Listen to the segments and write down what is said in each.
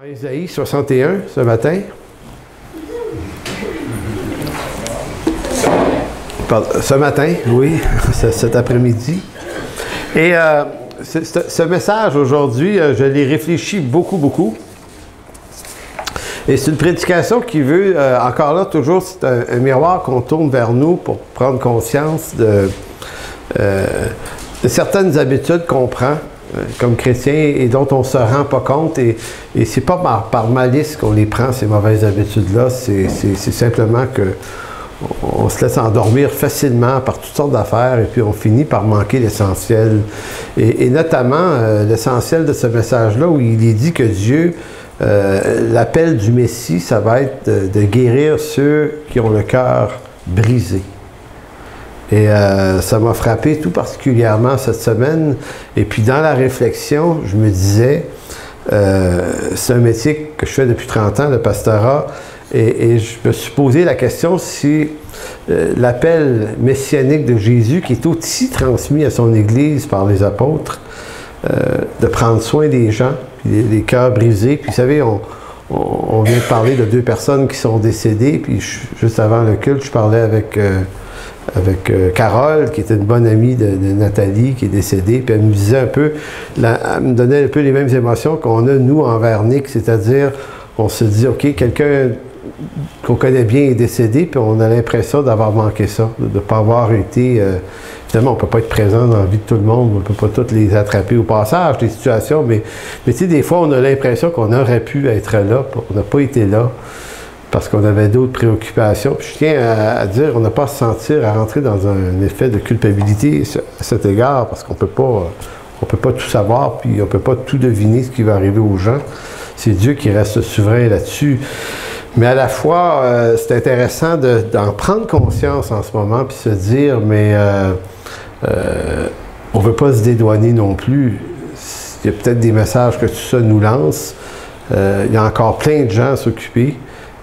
Ésaïe 61 ce matin. Ce matin, oui, cet après-midi. Et ce message aujourd'hui, je l'ai réfléchi beaucoup. Et c'est une prédication qui veut, encore là, toujours, c'est un miroir qu'on tourne vers nous pour prendre conscience de certaines habitudes qu'on prend comme chrétien et dont on ne se rend pas compte. Et c'est pas par malice qu'on les prend, ces mauvaises habitudes-là. C'est simplement que on se laisse endormir facilement par toutes sortes d'affaires et puis on finit par manquer l'essentiel. Et notamment, l'essentiel de ce message-là où il est dit que Dieu, l'appel du Messie, ça va être de guérir ceux qui ont le cœur brisé. Et ça m'a frappé tout particulièrement cette semaine. Et puis dans la réflexion, je me disais, c'est un métier que je fais depuis 30 ans, le pastorat, et je me suis posé la question si l'appel messianique de Jésus, qui est aussi transmis à son Église par les apôtres, de prendre soin des gens, puis les cœurs brisés. Puis vous savez, on vient de parler de 2 personnes qui sont décédées, puis juste avant le culte, je parlais avec Carole, qui était une bonne amie de Nathalie, qui est décédée, puis elle me disait un peu, elle me donnait un peu les mêmes émotions qu'on a, nous, envers Nick, c'est-à-dire, on se dit, OK, quelqu'un qu'on connaît bien est décédé, puis on a l'impression d'avoir manqué ça, de ne pas avoir été... Évidemment, on ne peut pas être présent dans la vie de tout le monde, on ne peut pas toutes les attraper au passage, les situations, mais tu sais, des fois, on a l'impression qu'on aurait pu être là, puis on n'a pas été là, parce qu'on avait d'autres préoccupations. Puis je tiens à dire, on n'a pas à se sentir à rentrer dans un effet de culpabilité à cet égard, parce qu'on peut pas tout savoir, puis on ne peut pas tout deviner ce qui va arriver aux gens. C'est Dieu qui reste souverain là-dessus. Mais à la fois, c'est intéressant d'en prendre conscience en ce moment, puis se dire, mais on ne veut pas se dédouaner non plus. Il y a peut-être des messages que tout ça nous lance. Il y a encore plein de gens à s'occuper.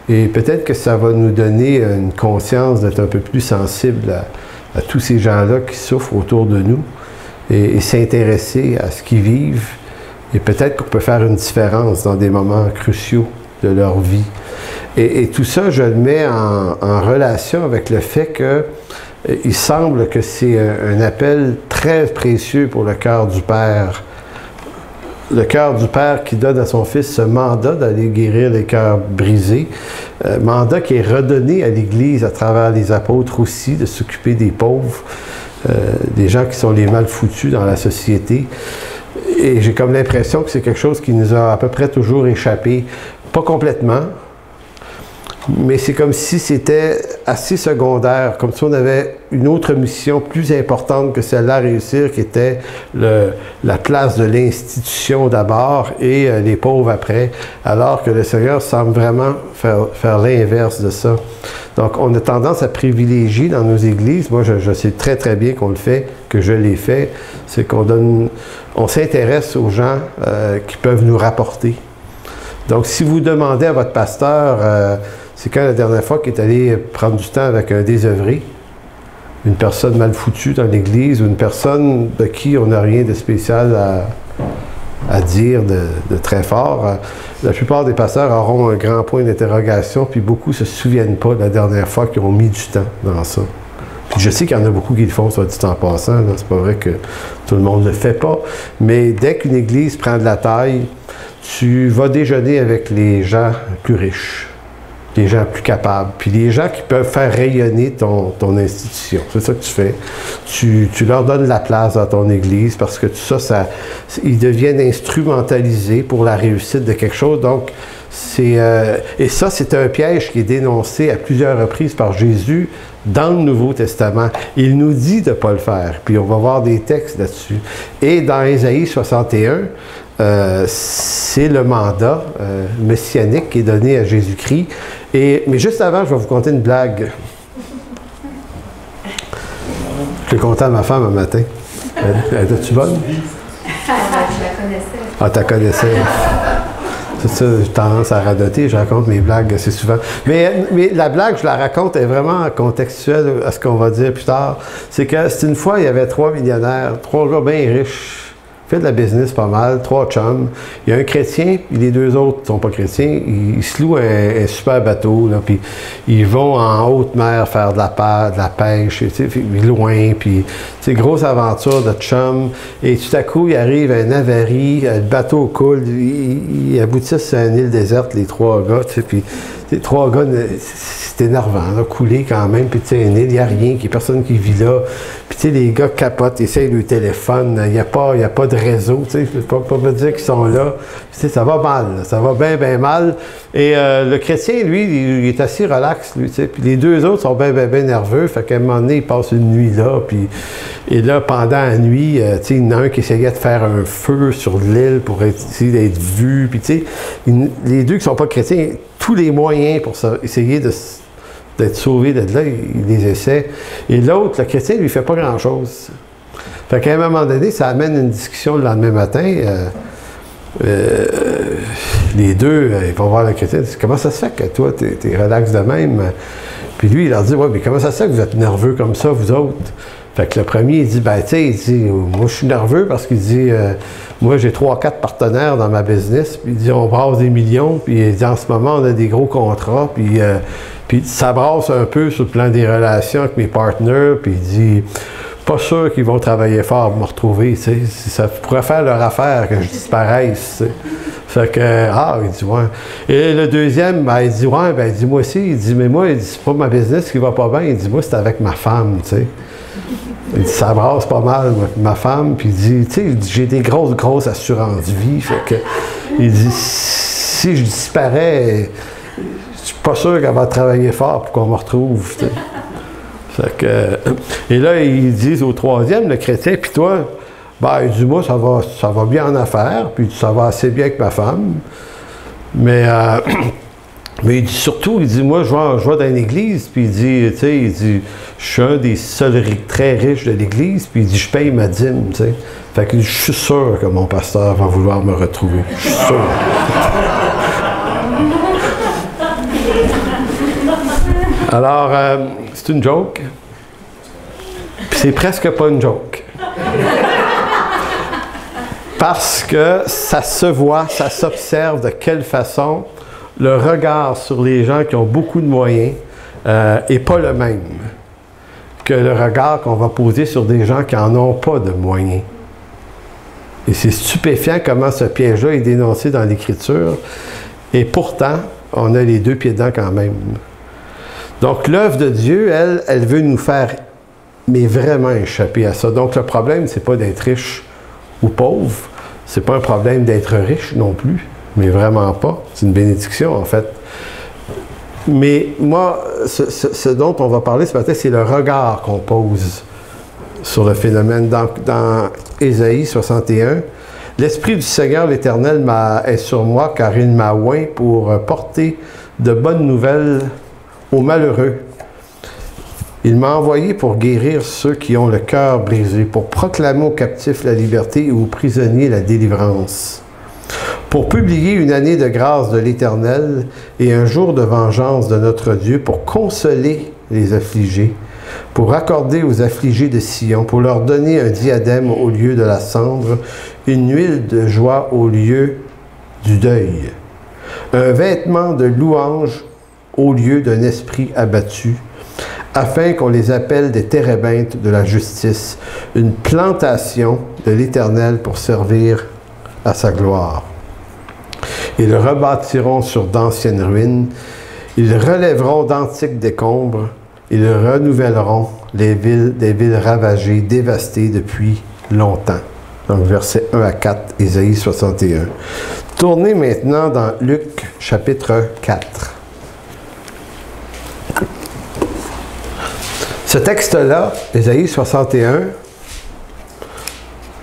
Et peut-être que ça va nous donner une conscience d'être un peu plus sensible à tous ces gens-là qui souffrent autour de nous et s'intéresser à ce qu'ils vivent. Et peut-être qu'on peut faire une différence dans des moments cruciaux de leur vie. Et tout ça, je le mets en relation avec le fait qu'il semble que c'est un appel très précieux pour le cœur du Père. Le cœur du Père qui donne à son Fils ce mandat d'aller guérir les cœurs brisés. Mandat qui est redonné à l'Église à travers les apôtres aussi, de s'occuper des pauvres, des gens qui sont les mal foutus dans la société. Et j'ai comme l'impression que c'est quelque chose qui nous a à peu près toujours échappé. Pas complètement, mais c'est comme si c'était assez secondaire, comme si on avait une autre mission plus importante que celle-là à réussir, qui était la place de l'institution d'abord et les pauvres après, alors que le Seigneur semble vraiment faire l'inverse de ça. Donc, on a tendance à privilégier dans nos églises, moi je sais très bien qu'on le fait, que je l'ai fait, c'est on s'intéresse aux gens qui peuvent nous rapporter. Donc, si vous demandez à votre pasteur, c'est quand la dernière fois qu'il est allé prendre du temps avec un désœuvré, une personne mal foutue dans l'Église, ou une personne de qui on n'a rien de spécial à dire de très fort, la plupart des pasteurs auront un grand point d'interrogation, puis beaucoup ne se souviennent pas de la dernière fois qu'ils ont mis du temps dans ça. Puis je sais qu'il y en a beaucoup qui le font, soit dit en passant, c'est pas vrai que tout le monde ne le fait pas, mais dès qu'une Église prend de la taille, tu vas déjeuner avec les gens plus riches, les gens plus capables, puis les gens qui peuvent faire rayonner ton institution. C'est ça que tu fais. Tu leur donnes la place dans ton Église parce que tout ça, ils deviennent instrumentalisés pour la réussite de quelque chose. Donc, et ça, c'est un piège qui est dénoncé à plusieurs reprises par Jésus dans le Nouveau Testament. Il nous dit de ne pas le faire, puis on va voir des textes là-dessus. Et dans Ésaïe 61, c'est le mandat messianique qui est donné à Jésus-Christ. Mais juste avant, je vais vous conter une blague. Je l'ai conté à ma femme un matin. Était-tu bonne? Je la connaissais. Ah, tu la connaissais. C'est ça, j'ai tendance à radoter, je raconte mes blagues assez souvent. Mais la blague, je la raconte, est vraiment contextuelle à ce qu'on va dire plus tard. C'est que c'est une fois, il y avait 3 millionnaires, 3 gars bien riches, fait de la business pas mal, 3 chums. Il y a un chrétien, puis les 2 autres ne sont pas chrétiens. Ils se louent un super bateau, là, puis ils vont en haute mer faire de la pêche, loin, puis c'est grosse aventure de chums. Et tout à coup, il arrive un avarie, le bateau coule, ils aboutissent à une île déserte, les 3 gars, puis les 3 gars, c'est énervant, là, couler quand même, puis tu sais, une île, il n'y a rien, il n'y a personne qui vit là. Puis tu sais, les gars capotent, essayent le téléphone, il n'y a pas de réseau, tu sais, je ne peux pas dire qu'ils sont là. Tu sais, ça va mal, là, ça va bien, bien mal. Et le chrétien, lui, il est assez relax, lui, tu sais. Puis les 2 autres sont bien, bien, bien nerveux, fait qu'à un moment donné, ils passent une nuit là, puis... Et là, pendant la nuit, tu sais, il y en a un qui essayait de faire un feu sur l'île pour essayer d'être vu, puis tu sais, les 2 qui ne sont pas chrétiens, tous les moyens pour essayer d'être sauvés de là, il les essaie. Et l'autre, le chrétien, lui fait pas grand-chose. Fait qu'à un moment donné, ça amène une discussion le lendemain matin. Les 2, ils vont voir le chrétien, ils disent « Comment ça se fait que toi, t'es relax de même? » Puis lui, il leur dit « Ouais, mais comment ça se fait que vous êtes nerveux comme ça, vous autres? » Fait que le premier, il dit, ben, tu sais, il dit, moi, je suis nerveux parce qu'il dit, moi, j'ai 3-4 partenaires dans ma business, puis il dit, on brasse des millions, puis il dit, en ce moment, on a des gros contrats, puis ça brasse un peu sur le plan des relations avec mes partenaires, puis il dit, pas sûr qu'ils vont travailler fort pour me retrouver, tu sais, ça pourrait faire leur affaire que je disparaisse, tu sais. Fait que, il dit, ouais. Et le deuxième, ben, il dit, ouais, ben, il dit, moi aussi, il dit, mais moi, il dit, c'est pas ma business qui va pas bien, il dit, moi, c'est avec ma femme, tu sais. Il dit, ça brasse pas mal, ma femme. Puis il dit, tu sais, j'ai des grosses assurances-vie. Fait que, il dit, si je disparais, je suis pas sûr qu'elle va travailler fort pour qu'on me retrouve. Tu sais. Fait que, et là, ils disent au 3e, le chrétien, puis toi, ben, il dit, moi, ça va bien en affaires, puis ça va assez bien avec ma femme. Mais il dit surtout, il dit, moi, je vais dans une église, puis il dit, tu sais, il dit, je suis un des seuls très riches de l'église, puis il dit, je paye ma dîme, tu sais. Fait que je suis sûr que mon pasteur va vouloir me retrouver. Je suis sûr. Alors, c'est une joke, puis c'est presque pas une joke. Parce que ça se voit, ça s'observe de quelle façon le regard sur les gens qui ont beaucoup de moyens n'est pas le même que le regard qu'on va poser sur des gens qui n'en ont pas de moyens. Et c'est stupéfiant comment ce piège-là est dénoncé dans l'Écriture. Et pourtant, on a les 2 pieds dedans quand même. Donc, l'œuvre de Dieu, elle veut nous faire, mais vraiment échapper à ça. Donc, le problème, c'est pas d'être riche ou pauvre. C'est pas un problème d'être riche non plus. Mais vraiment pas. C'est une bénédiction, en fait. Mais moi, ce dont on va parler ce matin, c'est le regard qu'on pose sur le phénomène. Dans Ésaïe 61, « L'Esprit du Seigneur l'Éternel est sur moi, car il m'a oint pour porter de bonnes nouvelles aux malheureux. Il m'a envoyé pour guérir ceux qui ont le cœur brisé, pour proclamer aux captifs la liberté et aux prisonniers la délivrance. » Pour publier une année de grâce de l'Éternel et un jour de vengeance de notre Dieu, pour consoler les affligés, pour accorder aux affligés de Sion, pour leur donner un diadème au lieu de la cendre, une huile de joie au lieu du deuil, un vêtement de louange au lieu d'un esprit abattu, afin qu'on les appelle des térébintes de la justice, une plantation de l'Éternel pour servir à sa gloire. Ils rebâtiront sur d'anciennes ruines, ils relèveront d'antiques décombres, ils renouvelleront les villes, des villes ravagées, dévastées depuis longtemps. Donc, versets 1 à 4, Ésaïe 61. Tournez maintenant dans Luc, chapitre 4. Ce texte-là, Ésaïe 61,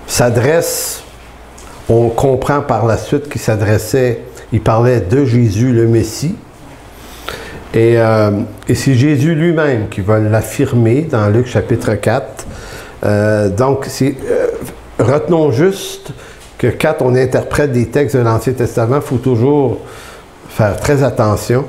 s'adresse, on comprend par la suite qu'il s'adressait, il parlait de Jésus le Messie. Et c'est Jésus lui-même qui va l'affirmer dans Luc chapitre 4. Donc, retenons juste que quand on interprète des textes de l'Ancien Testament, il faut toujours faire très attention.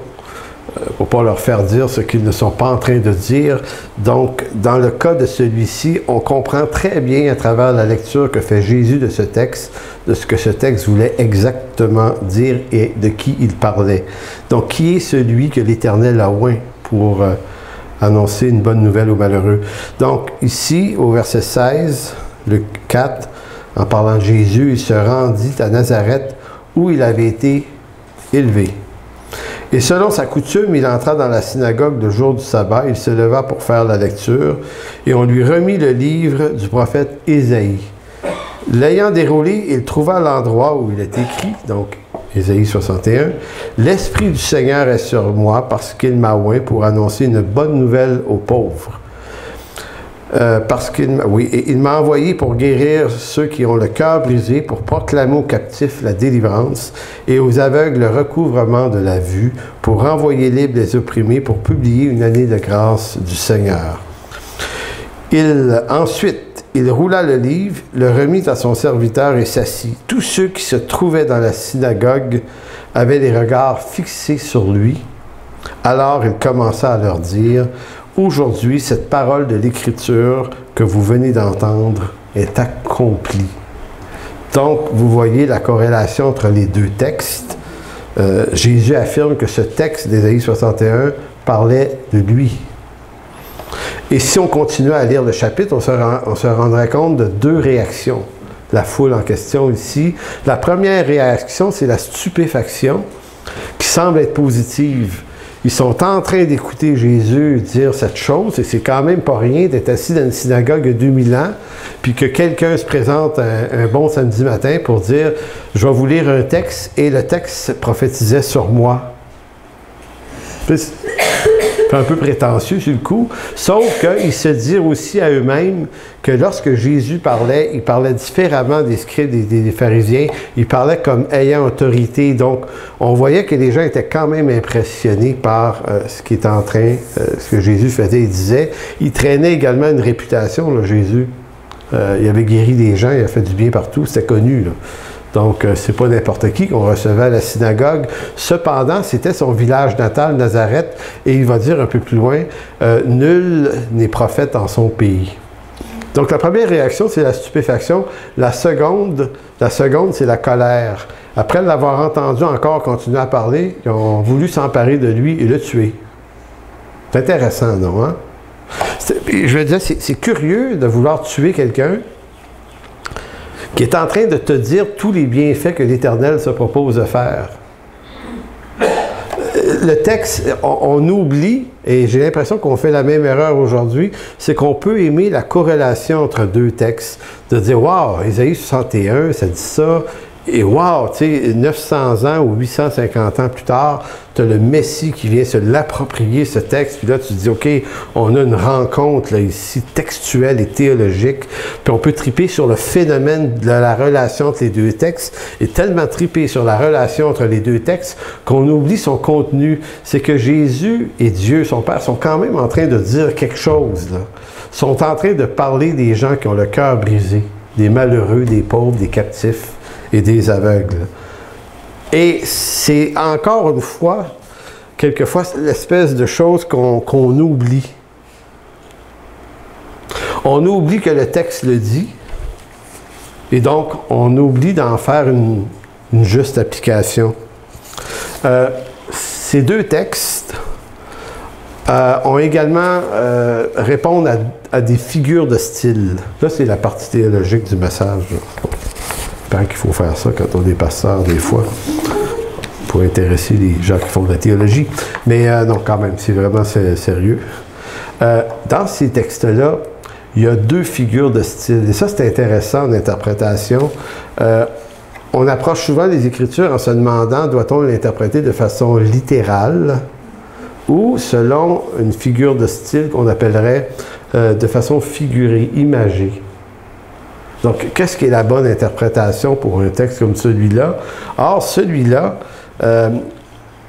pour pas leur faire dire ce qu'ils ne sont pas en train de dire. Donc, dans le cas de celui-ci, on comprend très bien à travers la lecture que fait Jésus de ce texte, de ce que ce texte voulait exactement dire et de qui il parlait. Donc, qui est celui que l'Éternel a oint pour annoncer une bonne nouvelle aux malheureux? Donc, ici, au verset 16, le 4, en parlant de Jésus, il se rendit à Nazareth où il avait été élevé. Et selon sa coutume, il entra dans la synagogue le jour du sabbat, il se leva pour faire la lecture, et on lui remit le livre du prophète Ésaïe. L'ayant déroulé, il trouva l'endroit où il est écrit, donc Ésaïe 61, « L'Esprit du Seigneur est sur moi parce qu'il m'a oint pour annoncer une bonne nouvelle aux pauvres. » il m'a envoyé pour guérir ceux qui ont le cœur brisé, pour proclamer aux captifs la délivrance et aux aveugles le recouvrement de la vue, pour renvoyer libres les opprimés, pour publier une année de grâce du Seigneur. Ensuite, il roula le livre, le remit à son serviteur et s'assit. Tous ceux qui se trouvaient dans la synagogue avaient les regards fixés sur lui. Alors il commença à leur dire: aujourd'hui, cette parole de l'Écriture que vous venez d'entendre est accomplie. Donc, vous voyez la corrélation entre les deux textes. Jésus affirme que ce texte d'Ésaïe 61 parlait de lui. Et si on continuait à lire le chapitre, on se rendrait compte de deux réactions. La foule en question ici. La première réaction, c'est la stupéfaction, qui semble être positive. Ils sont en train d'écouter Jésus dire cette chose, et c'est quand même pas rien d'être assis dans une synagogue de 2000 ans, puis que quelqu'un se présente un bon samedi matin pour dire « Je vais vous lire un texte », et le texte prophétisait sur moi. C'est un peu prétentieux sur le coup, sauf qu'ils se dirent aussi à eux-mêmes que lorsque Jésus parlait, il parlait différemment des scribes et des pharisiens, il parlait comme ayant autorité. Donc, on voyait que les gens étaient quand même impressionnés par ce qui était en train, ce que Jésus faisait et disait. Il traînait également une réputation, là, Jésus. Il avait guéri des gens, il a fait du bien partout, c'était connu, là. Donc, c'est pas n'importe qui qu'on recevait à la synagogue. Cependant, c'était son village natal, Nazareth, et il va dire un peu plus loin, nul n'est prophète en son pays. Donc, la première réaction, c'est la stupéfaction. La seconde, c'est la colère. Après l'avoir entendu encore continuer à parler, ils ont voulu s'emparer de lui et le tuer. C'est intéressant, non? Hein? Je veux dire, c'est curieux de vouloir tuer quelqu'un qui est en train de te dire tous les bienfaits que l'Éternel se propose de faire. Le texte, on oublie, et j'ai l'impression qu'on fait la même erreur aujourd'hui, c'est qu'on peut aimer la corrélation entre deux textes, de dire « Wow, Ésaïe 61, ça dit ça », et wow, tu sais, 900 ans ou 850 ans plus tard, tu as le Messie qui vient se l'approprier, ce texte, puis là, tu te dis, OK, on a une rencontre, là, ici, textuelle et théologique, puis on peut triper sur le phénomène de la relation entre les deux textes, et tellement triper sur la relation entre les deux textes qu'on oublie son contenu. C'est que Jésus et Dieu, son Père, sont quand même en train de dire quelque chose, là. Sont en train de parler des gens qui ont le cœur brisé, des malheureux, des pauvres, des captifs et des aveugles. Et c'est encore une fois, quelquefois, l'espèce de chose qu'on oublie. On oublie que le texte le dit, et donc on oublie d'en faire une juste application. Ces deux textes ont également répondent à des figures de style. Là, c'est la partie théologique du message. J'espère qu'il faut faire ça quand on est pasteur, des fois, pour intéresser les gens qui font de la théologie. Mais non, quand même, c'est vraiment sérieux. Dans ces textes-là, il y a deux figures de style. Et ça, c'est intéressant en interprétation. On approche souvent les Écritures en se demandant, doit-on l'interpréter de façon littérale ou selon une figure de style qu'on appellerait de façon figurée, imagée. Donc, qu'est-ce qui est la bonne interprétation pour un texte comme celui-là? Or, celui-là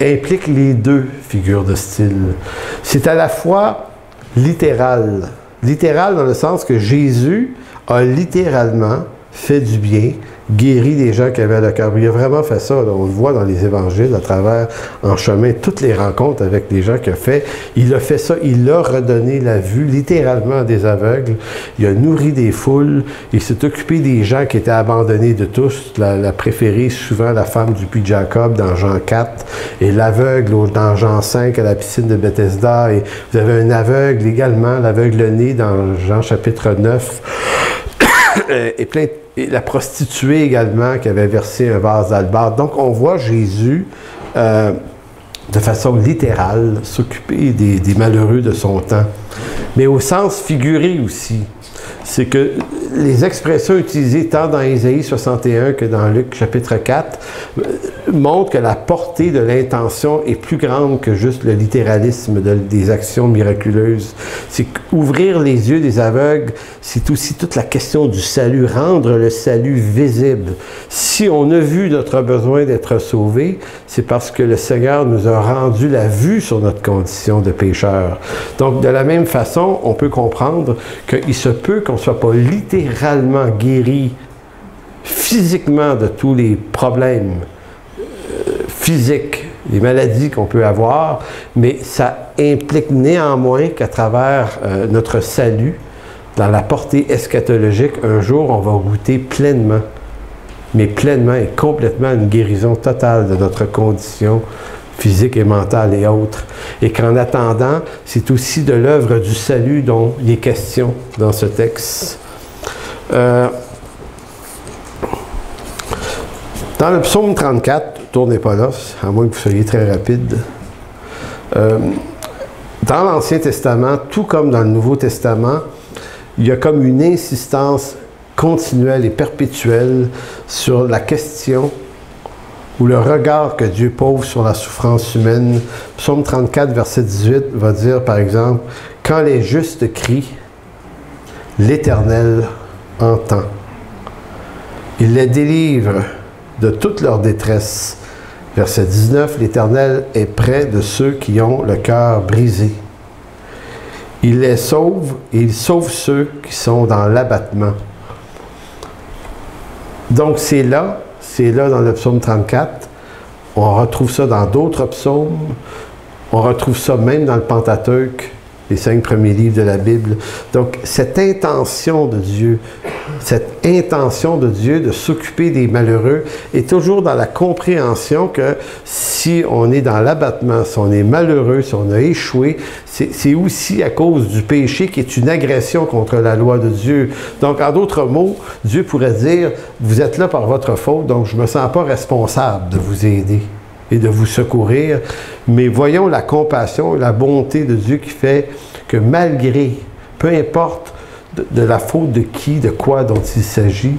implique les deux figures de style. C'est à la fois littéral. Littéral dans le sens que Jésus a littéralement fait du bien guéri des gens qui avaient le cœur. Il a vraiment fait ça. Là. On le voit dans les évangiles, à travers, en chemin, toutes les rencontres avec les gens qu'il a fait. Il a fait ça. Il a redonné la vue, littéralement, des aveugles. Il a nourri des foules. Il s'est occupé des gens qui étaient abandonnés de tous. La préférée, souvent, la femme du puits de Jacob, dans Jean 4, et l'aveugle dans Jean 5, à la piscine de Bethesda. Et vous avez un aveugle également, l'aveugle-né, dans Jean chapitre 9. Et la prostituée également qui avait versé un vase d'albâtre. Donc, on voit Jésus, de façon littérale, s'occuper des malheureux de son temps. Mais au sens figuré aussi. C'est que les expressions utilisées tant dans Ésaïe 61 que dans Luc chapitre 4 montrent que la portée de l'intention est plus grande que juste le littéralisme des actions miraculeuses. C'est ouvrir les yeux des aveugles, c'est aussi toute la question du salut, rendre le salut visible. Si on a vu notre besoin d'être sauvé, c'est parce que le Seigneur nous a rendu la vue sur notre condition de pécheur. Donc, de la même façon, on peut comprendre qu'il se peut qu'on ne soit pas littéralement guéri physiquement de tous les problèmes physiques, les maladies qu'on peut avoir, mais ça implique néanmoins qu'à travers notre salut, dans la portée eschatologique, un jour, on va goûter pleinement, mais pleinement et complètement une guérison totale de notre condition physique et mentale et autres. Et qu'en attendant, c'est aussi de l'œuvre du salut dont il est question dans ce texte. Dans le psaume 34, tournez pas là, à moins que vous soyez très rapide. Dans l'Ancien Testament, tout comme dans le Nouveau Testament, il y a comme une insistance continuelle et perpétuelle sur la question ou le regard que Dieu pose sur la souffrance humaine. Psaume 34, verset 18, va dire, par exemple, « Quand les justes crient, l'Éternel entend. Il les délivre de toute leur détresse. » Verset 19, « L'Éternel est près de ceux qui ont le cœur brisé. Il les sauve et il sauve ceux qui sont dans l'abattement. » Donc c'est là dans le psaume 34, on retrouve ça dans d'autres psaumes, on retrouve ça même dans le Pentateuque, les 5 premiers livres de la Bible. Donc cette intention de Dieu de s'occuper des malheureux est toujours dans la compréhension que si on est dans l'abattement, si on est malheureux, si on a échoué, c'est aussi à cause du péché qui est une agression contre la loi de Dieu. Donc, en d'autres mots, Dieu pourrait dire, vous êtes là par votre faute, donc je ne me sens pas responsable de vous aider et de vous secourir, mais voyons la compassion et la bonté de Dieu qui fait que malgré, peu importe de la faute de qui, de quoi dont il s'agit,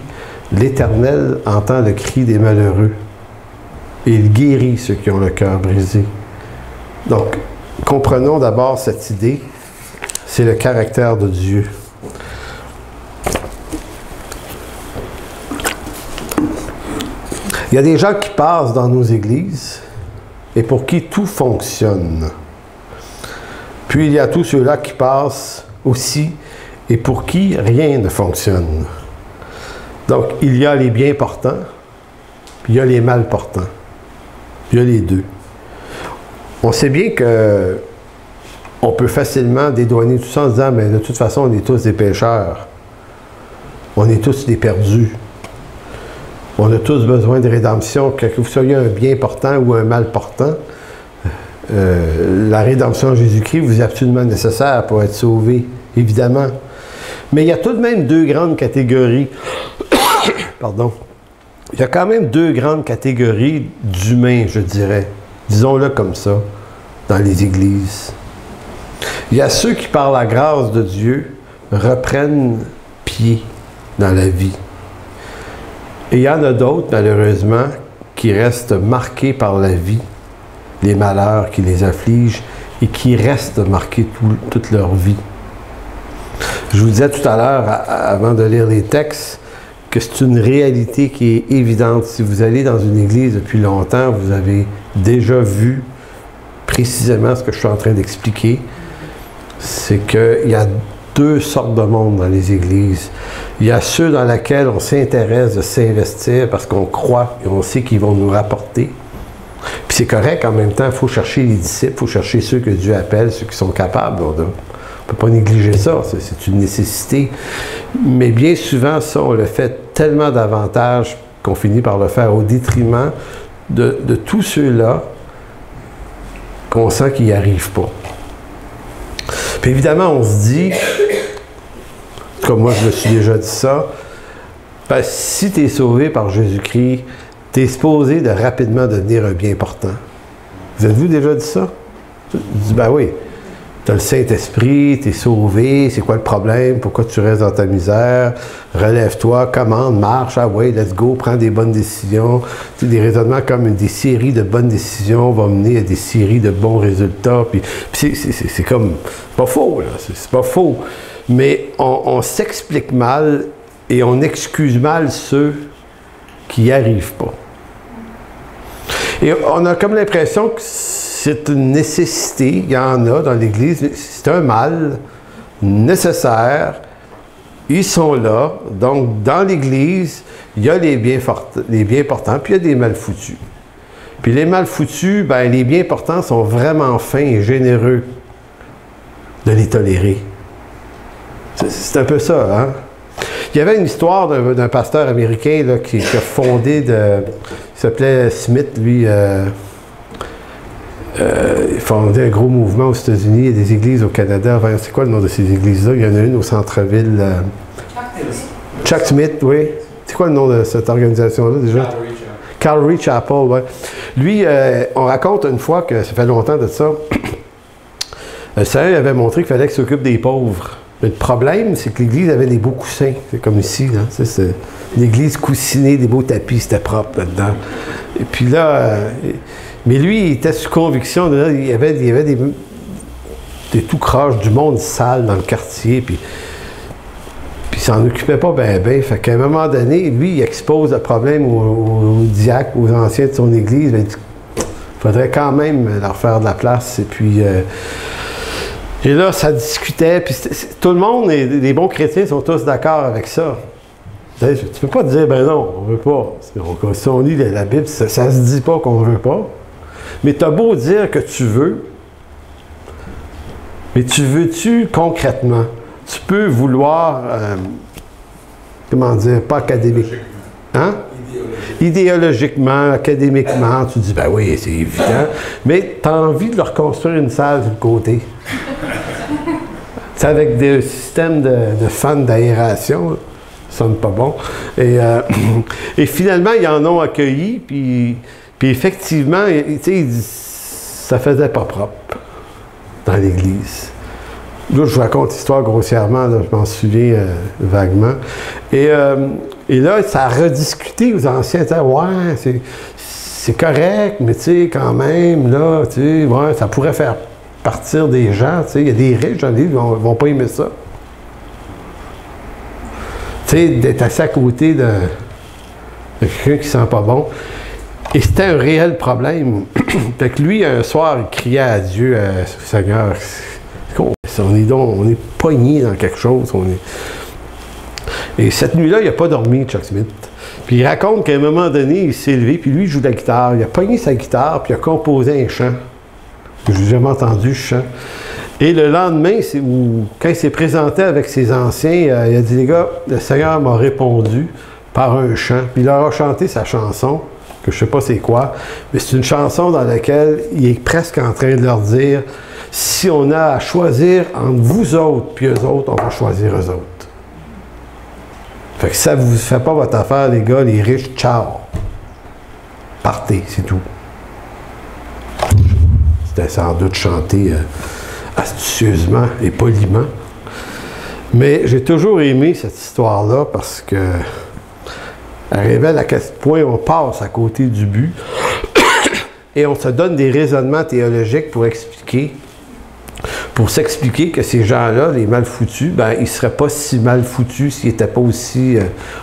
l'Éternel entend le cri des malheureux et il guérit ceux qui ont le cœur brisé. Donc, comprenons d'abord cette idée, c'est le caractère de Dieu. Il y a des gens qui passent dans nos églises et pour qui tout fonctionne. Puis il y a tous ceux-là qui passent aussi et pour qui rien ne fonctionne. Donc il y a les bien portants, puis il y a les mal portants. Il y a les deux. On sait bien que on peut facilement dédouaner tout ça en disant, mais de toute façon, on est tous des pécheurs. On est tous des perdus. On a tous besoin de rédemption, que vous soyez un bien portant ou un mal portant. La rédemption en Jésus-Christ vous est absolument nécessaire pour être sauvé, évidemment. Mais il y a tout de même deux grandes catégories. Pardon. Il y a quand même deux grandes catégories d'humains, je dirais. Disons-le comme ça, dans les églises. Il y a ceux qui, par la grâce de Dieu, reprennent pied dans la vie. Et il y en a d'autres, malheureusement, qui restent marqués par la vie, les malheurs qui les affligent, et qui restent marqués toute leur vie. Je vous disais tout à l'heure, avant de lire les textes, que c'est une réalité qui est évidente. Si vous allez dans une église depuis longtemps, vous avez déjà vu précisément ce que je suis en train d'expliquer. C'est qu'il y a deux sortes de monde dans les églises. Il y a ceux dans lesquels on s'intéresse de s'investir parce qu'on croit et on sait qu'ils vont nous rapporter. Puis c'est correct, en même temps, il faut chercher les disciples, il faut chercher ceux que Dieu appelle, ceux qui sont capables. On ne peut pas négliger ça, c'est une nécessité. Mais bien souvent, ça, on le fait tellement davantage qu'on finit par le faire au détriment de tous ceux-là qu'on sent qu'ils n'y arrivent pas. Puis évidemment, on se dit, comme moi je me suis déjà dit ça, ben, si tu es sauvé par Jésus-Christ, tu es supposé de rapidement devenir un bien portant. Vous êtes-vous déjà dit ça? Tu dis, ben oui, tu as le Saint-Esprit, tu es sauvé, c'est quoi le problème? Pourquoi tu restes dans ta misère? Relève-toi, commande, marche, ah ouais, let's go, prends des bonnes décisions. Tu sais, des raisonnements comme des séries de bonnes décisions vont mener à des séries de bons résultats. Puis c'est comme, pas faux, là, c'est pas faux. Mais on s'explique mal et on excuse mal ceux qui n'y arrivent pas. Et on a comme l'impression que c'est une nécessité, il y en a dans l'Église, c'est un mal nécessaire, ils sont là, donc dans l'Église, il y a les bien portants, puis il y a des mal foutus. Puis les mal foutus, ben les bien portants sont vraiment fins et généreux de les tolérer. C'est un peu ça, hein? Il y avait une histoire d'un pasteur américain là, qui a fondé il s'appelait Smith, lui, il fondait un gros mouvement aux États-Unis, il y a des églises au Canada. C'est quoi le nom de ces églises-là? Il y en a une au centre-ville. Chuck Smith, oui. C'est quoi le nom de cette organisation-là déjà? Calvary Chapel, oui. Lui, on raconte une fois que ça fait longtemps de ça. Le Seigneur avait montré qu'il fallait qu'il s'occupe des pauvres. Mais le problème, c'est que l'église avait des beaux coussins. C'est comme ici, là. C'est l'église coussinée, des beaux tapis, c'était propre là-dedans. Et puis là, mais lui, il était sous conviction. Là, il y avait des tout croches, du monde sale dans le quartier. Puis il s'en occupait pas bien. Fait qu'à un moment donné, lui, il expose le problème aux diacres, aux anciens de son église. Il dit, faudrait quand même leur faire de la place. Et là, ça discutait, puis tout le monde, les bons chrétiens sont tous d'accord avec ça. Tu peux pas dire, ben non, on veut pas. Si on lit la Bible, ça se dit pas qu'on veut pas. Mais tu as beau dire que tu veux, mais tu veux-tu concrètement? Tu peux vouloir, comment dire, pas académiquement. Hein? Idéologiquement, académiquement, tu dis, ben oui, c'est évident, mais tu as envie de leur construire une salle sur le côté. C'est avec des systèmes de fans d'aération, ça sonne pas bon. Et finalement, ils en ont accueilli, puis effectivement, ça faisait pas propre dans l'Église. Là, je vous raconte l'histoire grossièrement, là, je m'en souviens vaguement. Et là, ça a rediscuté aux anciens, ouais, c'est correct, mais tu sais, quand même, là, tu sais, ouais, ça pourrait faire partir des gens, tu sais, il y a des riches dans l'île qui ne vont pas aimer ça. Tu sais, d'être assis à côté de quelqu'un qui ne sent pas bon. Et c'était un réel problème. Fait que lui, un soir, il criait à Dieu, Seigneur, on est pogné dans quelque chose. Et cette nuit-là, il n'a pas dormi, Chuck Smith. Puis il raconte qu'à un moment donné, il s'est levé, puis lui, il joue de la guitare. Il a pogné sa guitare, puis il a composé un chant. Je n'ai jamais entendu ce chant. Et le lendemain, quand il s'est présenté avec ses anciens, il a dit, les gars, le Seigneur m'a répondu par un chant. Puis il leur a chanté sa chanson, que je ne sais pas c'est quoi, mais c'est une chanson dans laquelle il est presque en train de leur dire, si on a à choisir entre vous autres puis eux autres, on va choisir eux autres. Fait que ça ne vous fait pas votre affaire, les gars, les riches, ciao. Partez, c'est tout. C'était sans doute chanté astucieusement et poliment. Mais j'ai toujours aimé cette histoire-là parce que elle révèle à quel point on passe à côté du but et on se donne des raisonnements théologiques pour s'expliquer que ces gens-là, les mal foutus, ben, ils ne seraient pas si mal foutus s'ils n'étaient pas aussi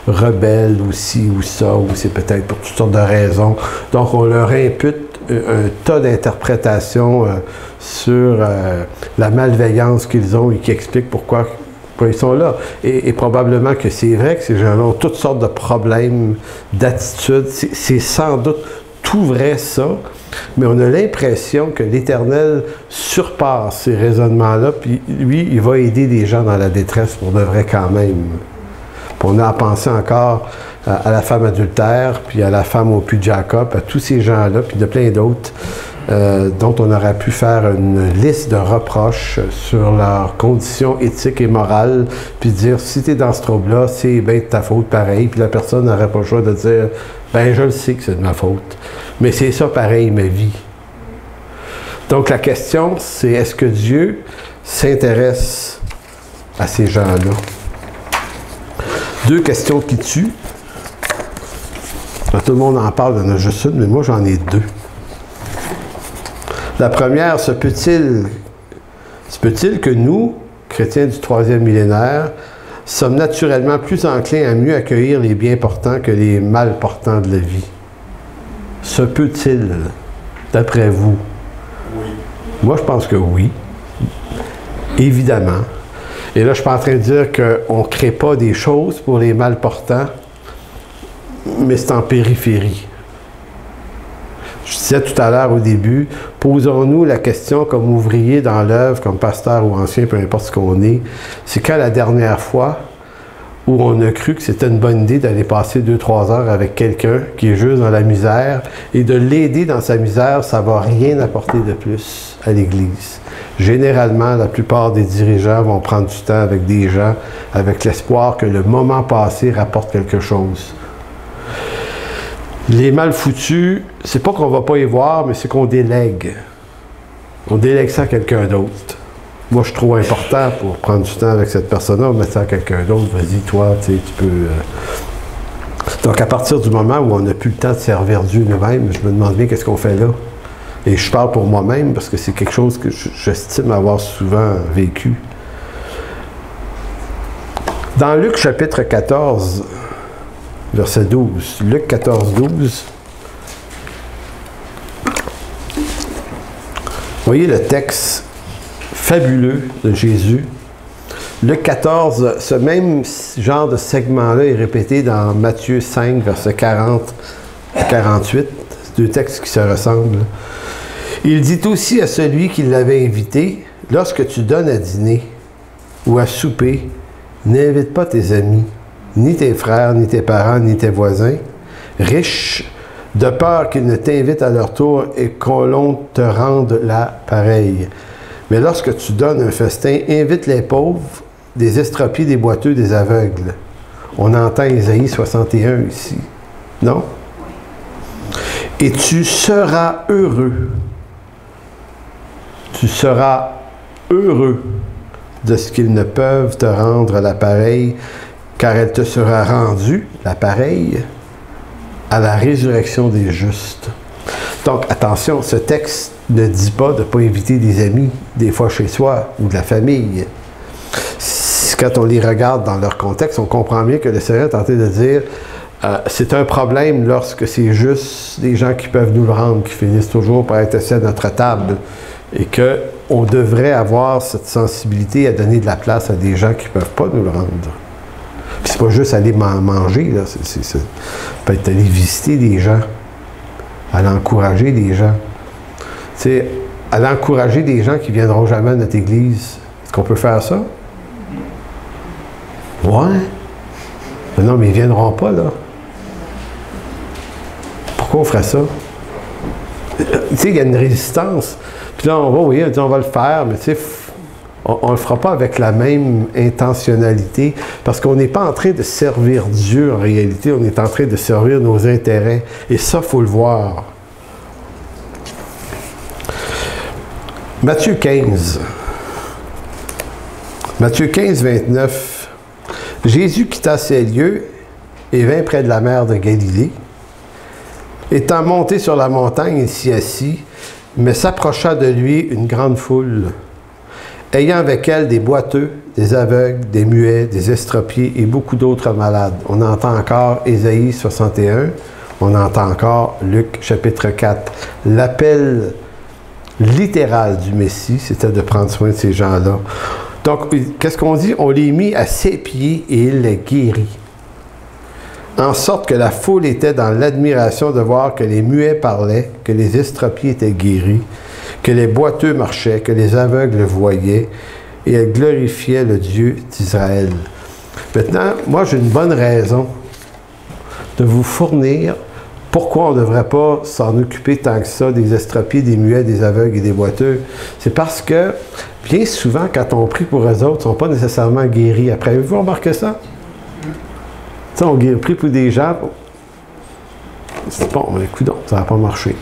rebelles, aussi, ou ça, ou c'est peut-être pour toutes sortes de raisons. Donc, on leur impute un tas d'interprétations sur la malveillance qu'ils ont et qui expliquent pourquoi Ils sont là. Et probablement que c'est vrai que ces gens-là ont toutes sortes de problèmes, d'attitudes. C'est sans doute tout vrai, ça. Mais on a l'impression que l'Éternel surpasse ces raisonnements-là, puis lui, il va aider des gens dans la détresse pour de vrai quand même. Puis on a à penser encore à la femme adultère, puis à la femme au puits de Jacob, à tous ces gens-là, puis de plein d'autres, dont on aurait pu faire une liste de reproches sur leurs conditions éthiques et morales, puis dire, si tu es dans ce trouble-là, c'est bien de ta faute pareil, puis la personne n'aurait pas le choix de dire, ben je le sais que c'est de ma faute, mais c'est ça pareil, ma vie. Donc la question, c'est est-ce que Dieu s'intéresse à ces gens-là? Deux questions qui tuent. Tout le monde en parle, il y en a juste une, mais moi j'en ai deux. La première, se peut-il que nous, chrétiens du 3e millénaire, sommes naturellement plus enclins à mieux accueillir les bien portants que les mal portants de la vie? Se peut-il, d'après vous? Oui. Moi, je pense que oui. Évidemment. Et là, je ne suis pas en train de dire qu'on ne crée pas des choses pour les mal portants, mais c'est en périphérie. Je disais tout à l'heure au début, posons-nous la question comme ouvrier dans l'œuvre, comme pasteur ou ancien, peu importe ce qu'on est, c'est quand la dernière fois où on a cru que c'était une bonne idée d'aller passer 2-3 heures avec quelqu'un qui est juste dans la misère et de l'aider dans sa misère, ça ne va rien apporter de plus à l'Église. Généralement, la plupart des dirigeants vont prendre du temps avec des gens avec l'espoir que le moment passé rapporte quelque chose. Les mal foutus, c'est pas qu'on va pas y voir, mais c'est qu'on délègue. On délègue ça à quelqu'un d'autre. Moi, je suis trop important pour prendre du temps avec cette personne-là, mettre ça à quelqu'un d'autre. Vas-y, toi, tu sais, tu peux... Donc, à partir du moment où on n'a plus le temps de servir Dieu nous-mêmes, je me demande bien qu'est-ce qu'on fait là. Et je parle pour moi-même parce que c'est quelque chose que j'estime avoir souvent vécu. Dans Luc chapitre 14, verset 12, Luc 14, 12, voyez le texte fabuleux de Jésus. Luc 14, ce même genre de segment-là est répété dans Matthieu 5, verset 40 à 48. C'est deux textes qui se ressemblent. Il dit aussi à celui qui l'avait invité, « Lorsque tu donnes à dîner ou à souper, n'invite pas tes amis, ni tes frères, ni tes parents, ni tes voisins, riches, de peur qu'ils ne t'invitent à leur tour et qu'on te rende là pareil. Mais lorsque tu donnes un festin, invite les pauvres, des estropiés, des boiteux, des aveugles. » On entend Isaïe 61 ici. Non? Et tu seras heureux. Tu seras heureux de ce qu'ils ne peuvent te rendre l'appareil, car elle te sera rendue, l'appareil, à la résurrection des justes. Donc, attention, ce texte ne dit pas de ne pas inviter des amis, des fois chez soi, ou de la famille. Quand on les regarde dans leur contexte, on comprend bien que le Seigneur est tenté de dire c'est un problème lorsque c'est juste des gens qui peuvent nous le rendre, qui finissent toujours par être assis à notre table, et qu'on devrait avoir cette sensibilité à donner de la place à des gens qui ne peuvent pas nous le rendre. Puis c'est pas juste aller manger, là. Ça peut être aller visiter des gens, aller encourager des gens. Tu sais, aller encourager des gens qui ne viendront jamais à notre église. Est-ce qu'on peut faire ça? Ouais. Mais non, mais ils ne viendront pas, là. Pourquoi on ferait ça? Tu sais, il y a une résistance. Puis là, on va, oui, on va le faire, mais tu sais, on ne le fera pas avec la même intentionnalité, parce qu'on n'est pas en train de servir Dieu en réalité, on est en train de servir nos intérêts. Et ça, il faut le voir. Matthieu 15. Matthieu 15, 29. Jésus quitta ces lieux et vint près de la mer de Galilée. Étant monté sur la montagne, il s'y assit, mais s'approcha de lui une grande foule, ayant avec elle des boiteux, des aveugles, des muets, des estropiés et beaucoup d'autres malades. On entend encore Ésaïe 61, on entend encore Luc chapitre 4. L'appel littéral du Messie, c'était de prendre soin de ces gens-là. Donc, qu'est-ce qu'on dit? On les mit à ses pieds et il les guérit. En sorte que la foule était dans l'admiration de voir que les muets parlaient, que les estropiés étaient guéris, que les boiteux marchaient, que les aveugles voyaient, et elle glorifiait le Dieu d'Israël. Maintenant, moi, j'ai une bonne raison de vous fournir pourquoi on ne devrait pas s'en occuper tant que ça des estropiés, des muets, des aveugles et des boiteux. C'est parce que, bien souvent, quand on prie pour eux autres, ils ne sont pas nécessairement guéris après. Avez-vous remarqué ça? Tu sais, on prie pour des gens, c'est bon, mais écoute, ça n'a pas marché.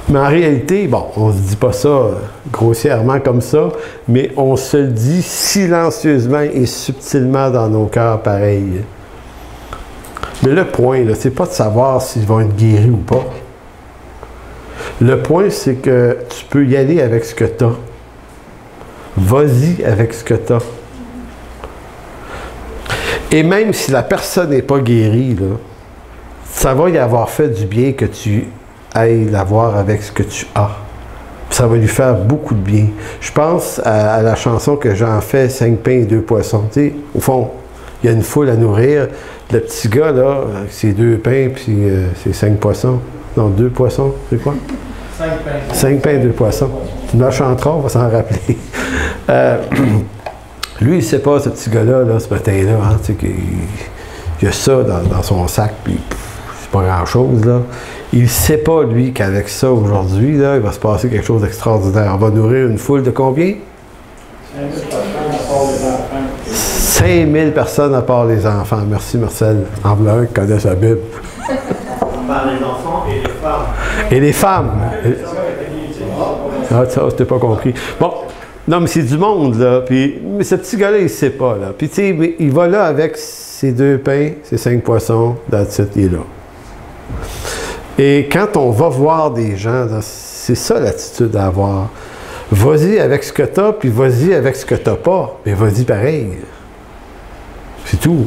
Mais en réalité, bon, on ne se dit pas ça grossièrement comme ça, mais on se le dit silencieusement et subtilement dans nos cœurs pareil. Mais le point, ce n'est pas de savoir s'ils vont être guéris ou pas. Le point, c'est que tu peux y aller avec ce que tu as. Vas-y avec ce que tu as. Et même si la personne n'est pas guérie, là, ça va y avoir fait du bien que tu ailles la voir avec ce que tu as. Ça va lui faire beaucoup de bien. Je pense à la chanson que Jean fait, 5 pains et 2 poissons. Tu sais, au fond, il y a une foule à nourrir. Le petit gars, là, avec ses 2 pains puis ses 5 poissons. Non, 2 poissons, c'est quoi? 5 pains. 5 pains et 2 poissons. Tu me la chanteras, on va s'en rappeler. Lui, il ne sait pas, ce petit gars-là, là, ce matin-là, hein, tu sais, il a ça dans son sac, puis c'est pas grand-chose, là. Il ne sait pas, lui, qu'avec ça, aujourd'hui, là, il va se passer quelque chose d'extraordinaire. On va nourrir une foule de combien? 5000 personnes à part les enfants. Merci, Marcel. En voilà un qui connaît sa Bible. On parle des enfants et les femmes. Et les femmes. Ah, ça, je t'ai pas compris. Bon. Non, mais c'est du monde, là. Puis, mais ce petit gars-là, il ne sait pas, là. Puis, tu sais, il va là avec ses 2 pains, ses 5 poissons, that's it, il est là. Et quand on va voir des gens, c'est ça l'attitude à avoir. Vas-y avec ce que tu as, puis vas-y avec ce que tu n'as pas. Mais vas-y pareil. C'est tout.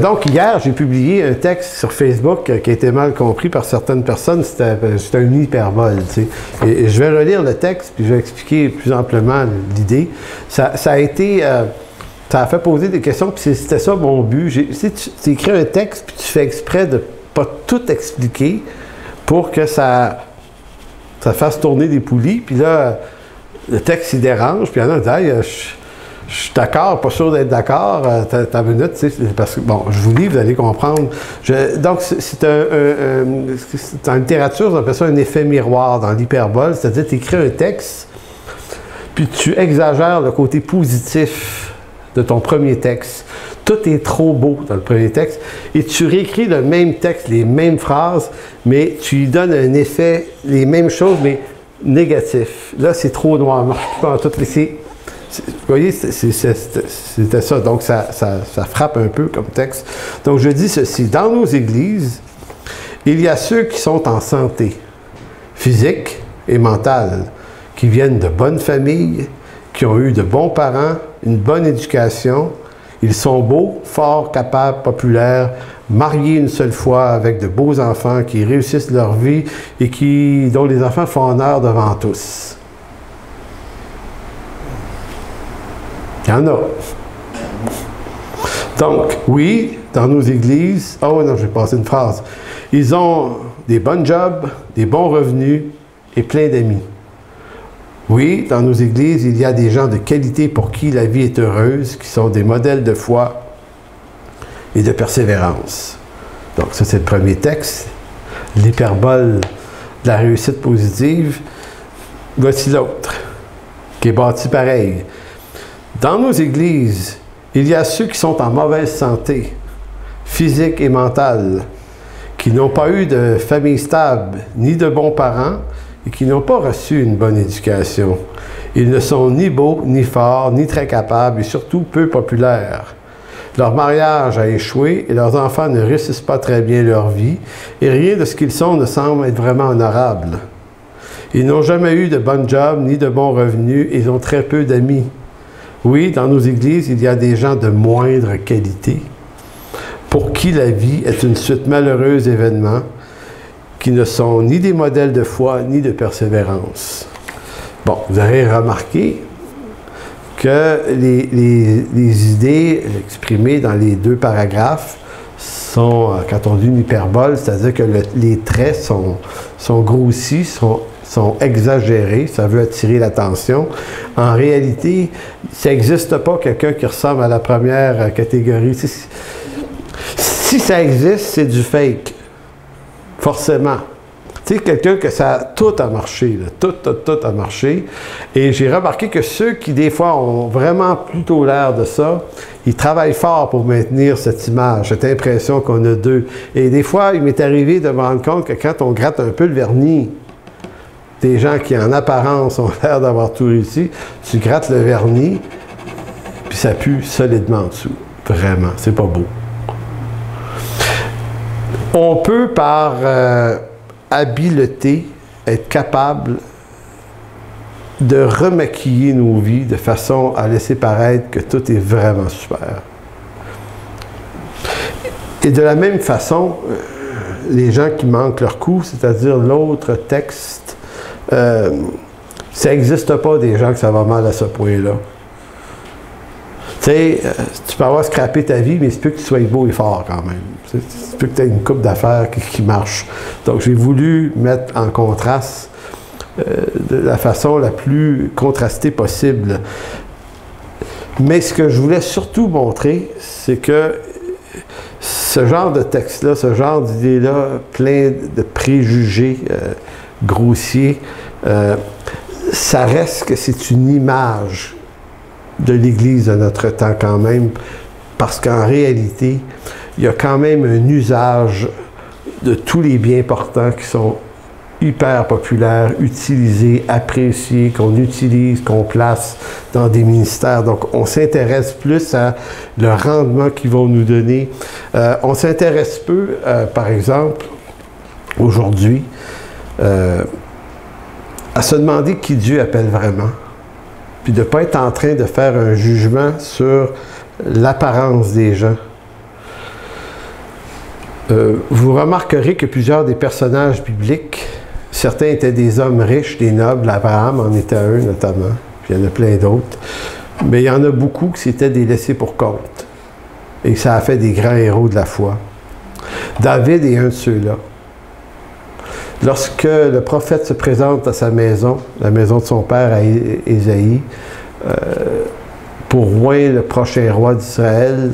Donc, hier, j'ai publié un texte sur Facebook qui a été mal compris par certaines personnes. C'était une hyperbole, tu sais. Et je vais relire le texte, puis je vais expliquer plus amplement l'idée. Ça a fait poser des questions, puis c'était ça mon but. Tu écris un texte, puis tu fais exprès de ne pas tout expliquer pour que ça fasse tourner des poulies. Puis là, le texte, il dérange, puis il y en a qui disent hey, je suis d'accord, pas sûr d'être d'accord, ta minute, tu sais, parce que, bon, je vous lis, vous allez comprendre. Donc, en littérature, on appelle ça un effet miroir dans l'hyperbole, c'est-à-dire tu écris un texte, puis tu exagères le côté positif de ton premier texte. Tout est trop beau dans le premier texte, et tu réécris le même texte, les mêmes phrases, mais tu lui donnes un effet, les mêmes choses, mais négatif. Là, c'est trop noir, marche pas en tout, vous voyez, c'était ça. Donc, ça frappe un peu comme texte. Donc, je dis ceci. Dans nos églises, il y a ceux qui sont en santé physique et mentale, qui viennent de bonnes familles, qui ont eu de bons parents, une bonne éducation. Ils sont beaux, forts, capables, populaires, mariés une seule fois avec de beaux enfants qui réussissent leur vie et dont les enfants font honneur devant tous. Il y en a. Donc, oui, dans nos églises, oh non, j'ai passé une phrase. Ils ont des bons jobs, des bons revenus et plein d'amis. Oui, dans nos églises, il y a des gens de qualité pour qui la vie est heureuse, qui sont des modèles de foi et de persévérance. Donc, ça, c'est le premier texte. L'hyperbole de la réussite positive. Voici l'autre, qui est bâti pareil. Dans nos églises, il y a ceux qui sont en mauvaise santé, physique et mentale, qui n'ont pas eu de famille stable, ni de bons parents, et qui n'ont pas reçu une bonne éducation. Ils ne sont ni beaux, ni forts, ni très capables, et surtout peu populaires. Leur mariage a échoué, et leurs enfants ne réussissent pas très bien leur vie, et rien de ce qu'ils sont ne semble être vraiment honorable. Ils n'ont jamais eu de bon job, ni de bons revenus, et ils ont très peu d'amis. Oui, dans nos églises, il y a des gens de moindre qualité, pour qui la vie est une suite malheureuse d'événements, qui ne sont ni des modèles de foi, ni de persévérance. Bon, vous avez remarqué que les idées exprimées dans les 2 paragraphes sont, quand on dit une hyperbole, c'est-à-dire que les traits sont grossis, sont exagérés, ça veut attirer l'attention. En réalité, ça n'existe pas quelqu'un qui ressemble à la première catégorie. Si ça existe, c'est du fake, forcément. Tu sais, quelqu'un que tout a marché, là, tout a marché. Et j'ai remarqué que ceux qui, des fois, ont vraiment plutôt l'air de ça, ils travaillent fort pour maintenir cette image, cette impression qu'on a d'eux. Et des fois, il m'est arrivé de me rendre compte que quand on gratte un peu le vernis, des gens qui, en apparence, ont l'air d'avoir tout réussi, tu grattes le vernis, puis ça pue solidement en dessous. Vraiment, c'est pas beau. On peut, par habileté, être capable de remaquiller nos vies de façon à laisser paraître que tout est vraiment super. Et de la même façon, les gens qui manquent leur coup, c'est-à-dire l'autre texte, ça n'existe pas des gens que ça va mal à ce point-là. Tu sais, tu peux avoir scrappé ta vie, mais c'est plus que tu sois beau et fort quand même. C'est plus que tu aies une coupe d'affaires qui marche. Donc, j'ai voulu mettre en contraste de la façon la plus contrastée possible. Mais ce que je voulais surtout montrer, c'est que ce genre de texte-là, ce genre d'idées-là, plein de préjugés grossiers, ça reste que c'est une image de l'Église de notre temps quand même, parce qu'en réalité, il y a quand même un usage de tous les biens portants qui sont hyper populaires, utilisés, appréciés, qu'on utilise, qu'on place dans des ministères. Donc, on s'intéresse plus à le rendement qu'ils vont nous donner. On s'intéresse peu, par exemple, aujourd'hui, à se demander qui Dieu appelle vraiment, puis de ne pas être en train de faire un jugement sur l'apparence des gens. Vous remarquerez que plusieurs des personnages bibliques, certains étaient des hommes riches, des nobles, Abraham en était un notamment, puis il y en a plein d'autres, mais il y en a beaucoup qui s'étaient des laissés pour compte, et ça a fait des grands héros de la foi. David est un de ceux-là. Lorsque le prophète se présente à sa maison, la maison de son père à Ésaïe, pour oindre le prochain roi d'Israël,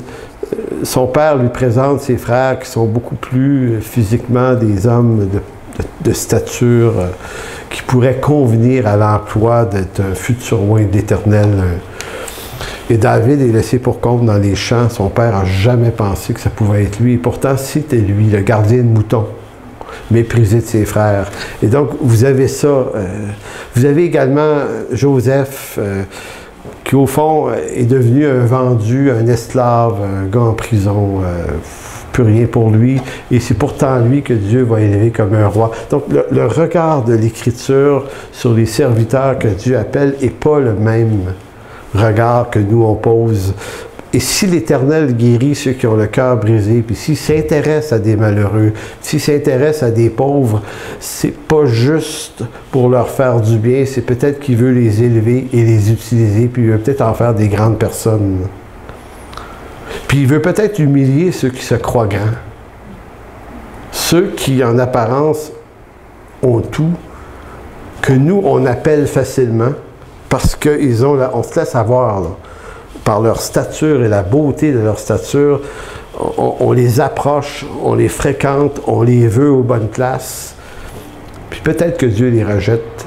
son père lui présente ses frères qui sont beaucoup plus physiquement des hommes de stature qui pourraient convenir à l'emploi d'être un futur roi de l'Éternel. Et David est laissé pour compte dans les champs. Son père n'a jamais pensé que ça pouvait être lui. Et pourtant, c'était lui, le gardien de moutons, méprisé de ses frères. Et donc, vous avez ça. Vous avez également Joseph, qui au fond est devenu un vendu, un esclave, un gars en prison, plus rien pour lui. Et c'est pourtant lui que Dieu va élever comme un roi. Donc, le regard de l'Écriture sur les serviteurs que Dieu appelle n'est pas le même regard que nous on pose. Et si l'Éternel guérit ceux qui ont le cœur brisé, puis s'il s'intéresse à des malheureux, s'il s'intéresse à des pauvres, c'est pas juste pour leur faire du bien, c'est peut-être qu'il veut les élever et les utiliser, puis il veut peut-être en faire des grandes personnes. Puis il veut peut-être humilier ceux qui se croient grands. Ceux qui, en apparence, ont tout, que nous, on appelle facilement, parce qu'ils ont, on se laisse avoir, là, par leur stature et la beauté de leur stature, on les approche, on les fréquente, on les veut aux bonnes places. Puis peut-être que Dieu les rejette,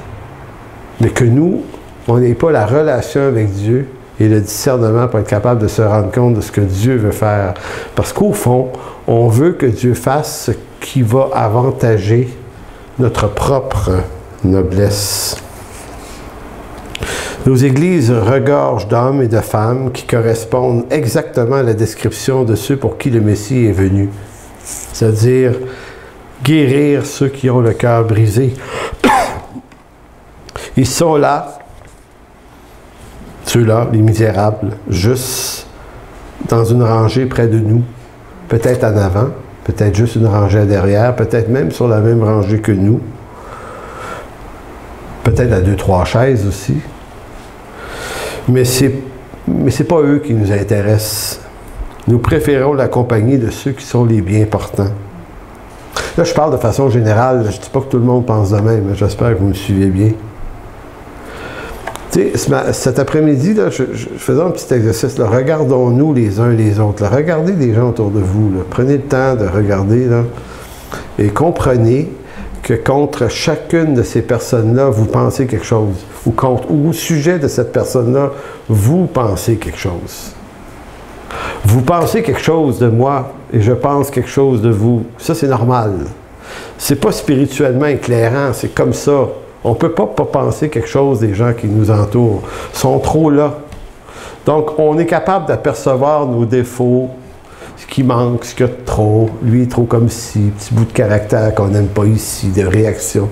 mais que nous, on n'ait pas la relation avec Dieu et le discernement pour être capable de se rendre compte de ce que Dieu veut faire. Parce qu'au fond, on veut que Dieu fasse ce qui va avantager notre propre noblesse. Nos églises regorgent d'hommes et de femmes qui correspondent exactement à la description de ceux pour qui le Messie est venu. C'est-à-dire guérir ceux qui ont le cœur brisé. Ils sont là, ceux-là, les misérables, juste dans une rangée près de nous, peut-être en avant, peut-être juste une rangée derrière, peut-être même sur la même rangée que nous. peut-être à 2-3 chaises aussi. Mais c'est pas eux qui nous intéressent. Nous préférons la compagnie de ceux qui sont les bien portants. Là, je parle de façon générale. Je ne dis pas que tout le monde pense de même, mais j'espère que vous me suivez bien. Tu sais, cet après-midi, là, je faisais un petit exercice. Regardons-nous les uns les autres. Là. Regardez les gens autour de vous. Là. Prenez le temps de regarder. Là, et comprenez que contre chacune de ces personnes-là, vous pensez quelque chose. Ou au sujet de cette personne-là, vous pensez quelque chose. Vous pensez quelque chose de moi et je pense quelque chose de vous. Ça, c'est normal. C'est pas spirituellement éclairant, c'est comme ça. On ne peut pas penser quelque chose des gens qui nous entourent. Ils sont trop là. Donc, on est capable d'apercevoir nos défauts, ce qui manque, ce qu'il y a de trop. Lui est trop comme ci, petit bout de caractère qu'on n'aime pas ici, de réaction.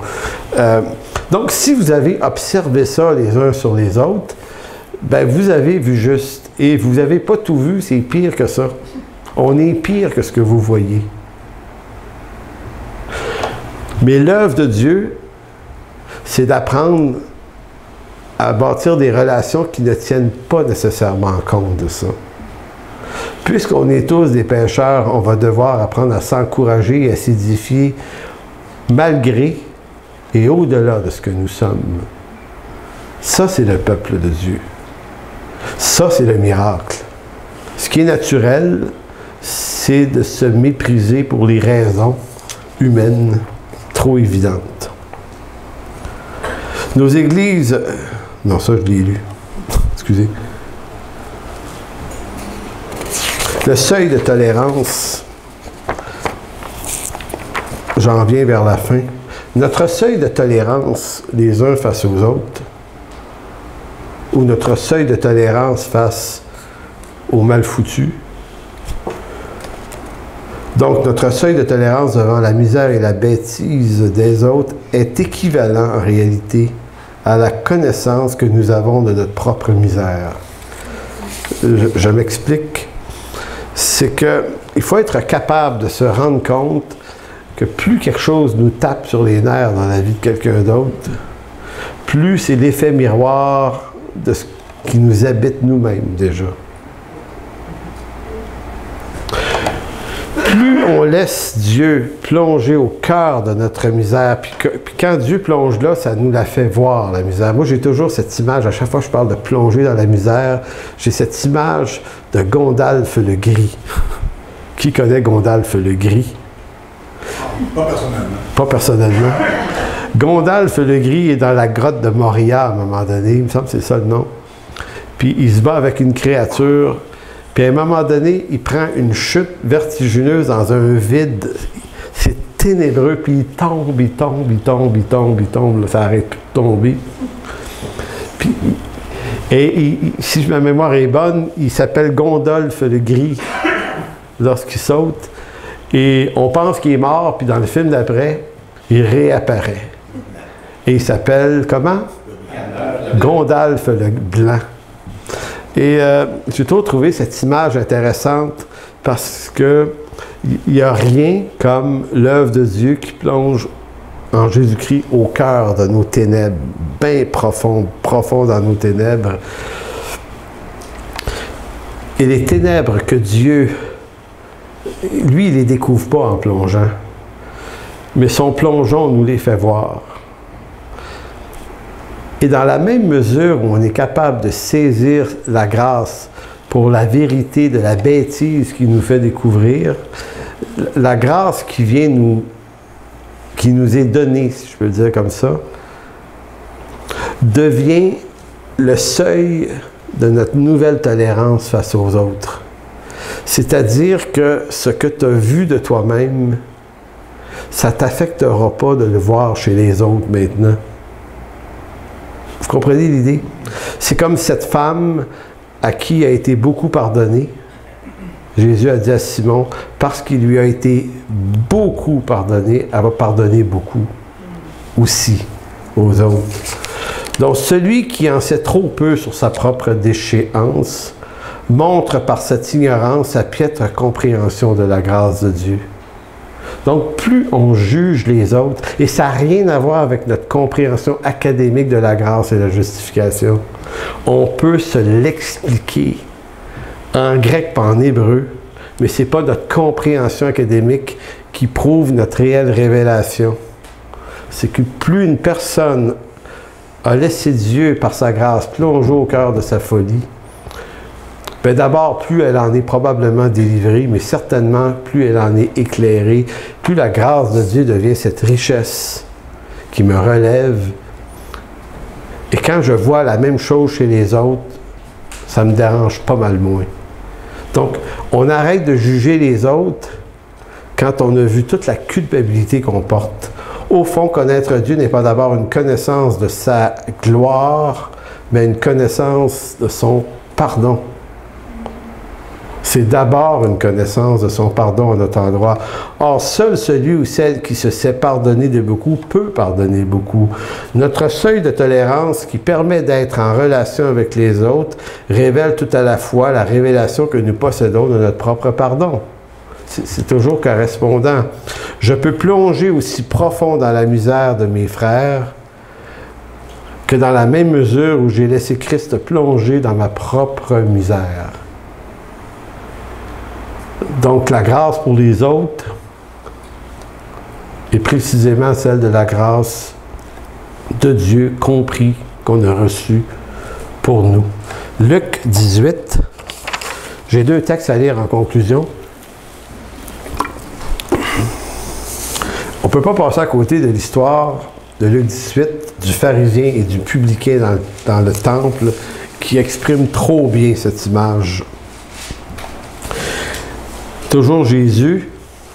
Donc, si vous avez observé ça les uns sur les autres, ben vous avez vu juste. Et vous n'avez pas tout vu, c'est pire que ça. On est pire que ce que vous voyez. Mais l'œuvre de Dieu, c'est d'apprendre à bâtir des relations qui ne tiennent pas nécessairement compte de ça. Puisqu'on est tous des pécheurs, on va devoir apprendre à s'encourager et à s'édifier malgré et au-delà de ce que nous sommes. Ça, c'est le peuple de Dieu. Ça, c'est le miracle. Ce qui est naturel, c'est de se mépriser pour les raisons humaines trop évidentes. Nos églises... Non, ça, je l'ai lu. Excusez. Le seuil de tolérance, j'en viens vers la fin. Notre seuil de tolérance les uns face aux autres, ou notre seuil de tolérance face aux mal foutus. Donc, notre seuil de tolérance devant la misère et la bêtise des autres est équivalent en réalité à la connaissance que nous avons de notre propre misère. Je m'explique. C'est qu'il faut être capable de se rendre compte que plus quelque chose nous tape sur les nerfs dans la vie de quelqu'un d'autre, plus c'est l'effet miroir de ce qui nous habite nous-mêmes déjà. Plus on laisse Dieu plonger au cœur de notre misère, puis quand Dieu plonge là, ça nous la fait voir, la misère. Moi, j'ai toujours cette image, à chaque fois que je parle de plonger dans la misère, j'ai cette image de Gandalf le Gris. Qui connaît Gandalf le Gris? Pas personnellement. Pas personnellement. Gandalf le Gris est dans la grotte de Moria à un moment donné, il me semble que c'est ça le nom. Puis il se bat avec une créature, puis à un moment donné, il prend une chute vertigineuse dans un vide. C'est ténébreux, puis il tombe, il tombe, il tombe, il tombe, il tombe, là, ça arrête plus de tomber. Puis, si ma mémoire est bonne, il s'appelle Gandalf le Gris lorsqu'il saute. Et on pense qu'il est mort, puis dans le film d'après, il réapparaît. Et il s'appelle comment? Gandalf le Blanc. Et j'ai toujours trouvé cette image intéressante parce que il n'y a rien comme l'œuvre de Dieu qui plonge en Jésus-Christ au cœur de nos ténèbres, bien profond dans nos ténèbres. Et les ténèbres que Dieu, lui, il ne les découvre pas en plongeant, mais son plongeon nous les fait voir. Et dans la même mesure où on est capable de saisir la grâce pour la vérité de la bêtise qui nous fait découvrir, la grâce qui nous est donnée, si je peux le dire comme ça, devient le seuil de notre nouvelle tolérance face aux autres. C'est-à-dire que ce que tu as vu de toi-même, ça ne t'affectera pas de le voir chez les autres maintenant. Vous comprenez l'idée? C'est comme cette femme à qui a été beaucoup pardonné. Jésus a dit à Simon, parce qu'il lui a été beaucoup pardonné, elle va pardonner beaucoup aussi aux autres. Donc celui qui en sait trop peu sur sa propre déchéance montre par cette ignorance sa piètre compréhension de la grâce de Dieu. Donc, plus on juge les autres, et ça n'a rien à voir avec notre compréhension académique de la grâce et de la justification, on peut se l'expliquer en grec pas en hébreu, mais ce n'est pas notre compréhension académique qui prouve notre réelle révélation. C'est que plus une personne a laissé Dieu, par sa grâce, plonger au cœur de sa folie, bien d'abord, plus elle en est probablement délivrée, mais certainement, plus elle en est éclairée, plus la grâce de Dieu devient cette richesse qui me relève. Et quand je vois la même chose chez les autres, ça me dérange pas mal moins. Donc, on arrête de juger les autres quand on a vu toute la culpabilité qu'on porte. Au fond, connaître Dieu n'est pas d'abord une connaissance de sa gloire, mais une connaissance de son pardon. C'est d'abord une connaissance de son pardon à notre endroit. Or, seul celui ou celle qui se sait pardonner de beaucoup peut pardonner beaucoup. Notre seuil de tolérance qui permet d'être en relation avec les autres révèle tout à la fois la révélation que nous possédons de notre propre pardon. C'est toujours correspondant. Je peux plonger aussi profond dans la misère de mes frères que dans la même mesure où j'ai laissé Christ plonger dans ma propre misère. Donc, la grâce pour les autres est précisément celle de la grâce de Dieu compris qu'on a reçue pour nous. Luc 18, j'ai 2 textes à lire en conclusion. On ne peut pas passer à côté de l'histoire de Luc 18, du pharisien et du publicain dans le temple, qui exprime trop bien cette image. Toujours Jésus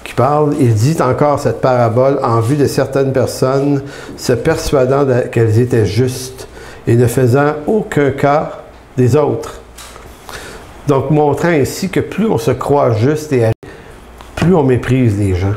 qui parle, il dit encore cette parabole en vue de certaines personnes se persuadant qu'elles étaient justes et ne faisant aucun cas des autres. Donc montrant ainsi que plus on se croit juste et plus on méprise les gens.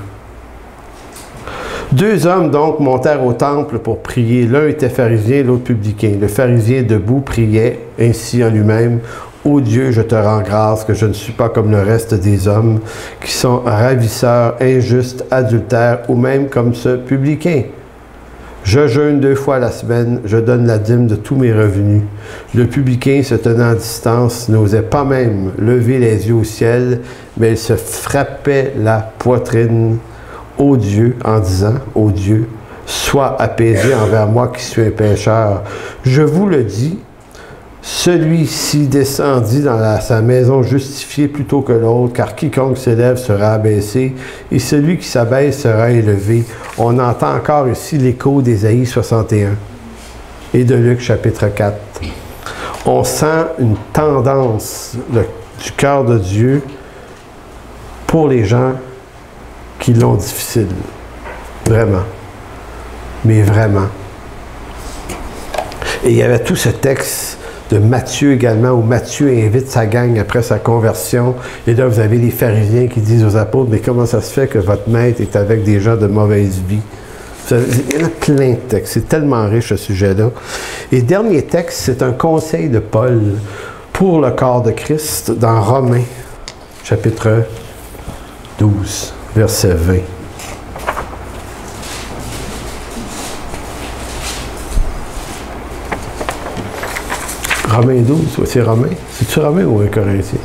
2 hommes donc montèrent au temple pour prier. L'un était pharisien, l'autre publicain. Le pharisien debout priait ainsi en lui-même: Ô Dieu, je te rends grâce que je ne suis pas comme le reste des hommes, qui sont ravisseurs, injustes, adultères, ou même comme ce publicain. Je jeûne 2 fois la semaine, je donne la dîme de tous mes revenus. Le publicain, se tenant à distance, n'osait pas même lever les yeux au ciel, mais il se frappait la poitrine. Ô Dieu, en disant: Ô Dieu, sois apaisé envers moi qui suis un pécheur. Je vous le dis, celui-ci descendit dans sa maison justifié plutôt que l'autre, car quiconque s'élève sera abaissé, et celui qui s'abaisse sera élevé. On entend encore ici l'écho d'Ésaïe 61 et de Luc chapitre 4. On sent une tendance du cœur de Dieu pour les gens qui l'ont difficile. Vraiment. Mais vraiment. Et il y avait tout ce texte de Matthieu également, où Matthieu invite sa gang après sa conversion. Et là, vous avez les pharisiens qui disent aux apôtres: mais comment ça se fait que votre maître est avec des gens de mauvaise vie? Il y en a plein de textes. C'est tellement riche, ce sujet-là. Et dernier texte, c'est un conseil de Paul pour le corps de Christ dans Romains, chapitre 12, verset 20. Romains 12, c'est Romain? C'est-tu Romain ou un Corinthien?